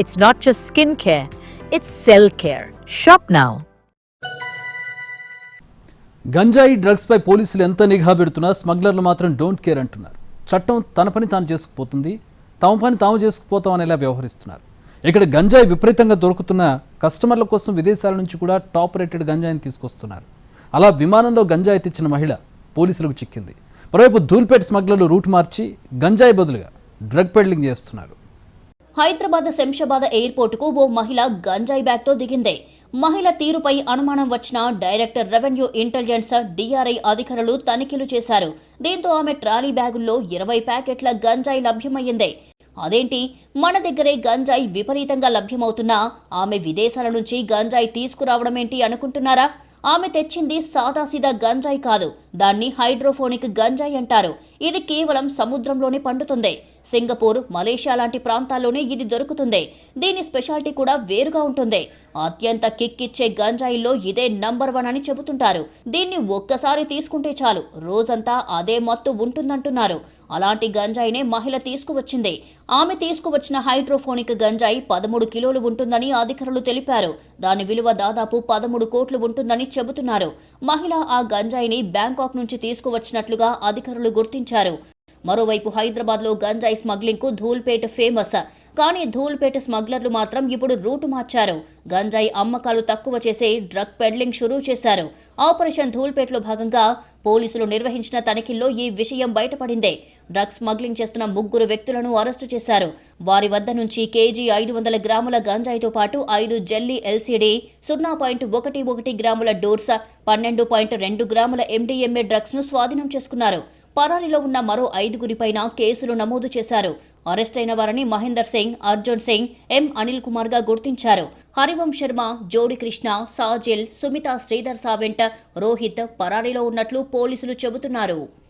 It's not just skin care, it's cell care. Shop now. గంజాయి drugs పై పోలీసులు ఎంత నిఘా పెడుతున్నా స్మగ్లర్లు మాత్రం డోంట్ కేర్ అంటున్నారు. చట్టం తన పని తాను చేసుకుపోతుంది, తమ పని తాము చేసుకుపోతాం అనేలా వ్యవహరిస్తున్నారు. ఇక్కడ గంజాయి విపరీతంగా దొరుకుతున్న కస్టమర్ల కోసం విదేశాల నుంచి కూడా టాప్ రేటెడ్ గంజాయిని తీసుకొస్తున్నారు. అలా విమానంలో గంజాయి తెచ్చిన మహిళ పోలీసులకు చిక్కింది. మరోవైపు ధూల్పేట్ స్మగ్లర్లు రూట్ మార్చి గంజాయి బదులుగా డ్రగ్ పెడ్లింగ్ చేస్తున్నారు. హైదరాబాద్ శంషాబాద్ ఎయిర్పోర్టుకు ఓ మహిళ గంజాయి బ్యాగ్తో దిగింది. మహిళ తీరుపై అనుమానం వచ్చిన డైరెక్టర్ రెవెన్యూ ఇంటెలిజెన్స్ డిఆర్ఐ అధికారులు తనిఖీలు చేశారు. దీంతో ఆమె ట్రాలీ బ్యాగుల్లో 20 ప్యాకెట్ల గంజాయి లభ్యమయ్యింది. అదేంటి, మన దగ్గరే గంజాయి విపరీతంగా లభ్యమవుతున్నా ఆమె విదేశాల నుంచి గంజాయి తీసుకురావడమేంటి అనుకుంటున్నారా? ఆమె తెచ్చింది సాదాసీదా గంజాయి కాదు, దాన్ని హైడ్రోఫోనిక్ గంజాయి అంటారు. ఇది కేవలం సముద్రంలోనే పండుతుంది. సింగపూర్, మలేషియా లాంటి ప్రాంతాల్లోనే ఇది దొరుకుతుంది. దీని స్పెషాలిటీ కూడా వేరుగా ఉంటుంది. అత్యంత కిక్కిచ్చే గంజాయిల్లో ఇదే నంబర్ 1 అని చెబుతుంటారు. దీన్ని ఒక్కసారి తీసుకుంటే చాలు, రోజంతా అదే మత్తు ఉంటుందంటున్నారు. అలాంటి గంజాయినే మహిళ తీసుకువచ్చింది. ఆమె తీసుకువచ్చిన హైడ్రోఫోనిక్ గంజాయి 13 కిలోలు ఉంటుందని అధికారులు తెలిపారు. దాని విలువ దాదాపు 13 కోట్లు ఉంటుందని చెబుతున్నారు. మహిళ ఆ గంజాయిని బ్యాంకాక్ నుంచి తీసుకువచ్చినట్లుగా అధికారులు గుర్తించారు. మరోవైపు హైదరాబాద్లో గంజాయి స్మగ్లింగ్కు ధూల్పేట్ ఫేమస్. కానీ ధూల్పేట స్మగ్లర్లు మాత్రం ఇప్పుడు రూటు మార్చారు. గంజాయి అమ్మకాలు తక్కువ చేసే డ్రగ్ పెడ్లింగ్ షురూ చేశారు. ఆపరేషన్ ధూల్పేట్లో భాగంగా పోలీసులు నిర్వహించిన తనిఖీల్లో ఈ విషయం బయటపడింది. డ్రగ్స్ స్మగ్లింగ్ చేస్తున్న 3 వ్యక్తులను అరెస్టు చేశారు. వారి వద్ద నుంచి కేజీ 500 గ్రాముల గంజాయితో పాటు 5 జెల్లీ ఎల్సీడీ, 0.11 గ్రాముల డోర్స్, 12.2 గ్రాముల ఎండీఎంఏ డ్రగ్స్ ను స్వాధీనం చేసుకున్నారు. పరారీలో ఉన్న మరో 5గురిపైన కేసులు నమోదు చేశారు. అరెస్ట్ అయిన వారిని మహేందర్ సింగ్, అర్జున్ సింగ్, ఎం అనిల్ కుమార్ గా గుర్తించారు. హరివంశ్ శర్మ, జోడి కృష్ణ, సాజిల్, సుమిత, శ్రీధర్ సావెంట్, రోహిత్ పరారీలో ఉన్నట్లు పోలీసులు చెబుతున్నారు.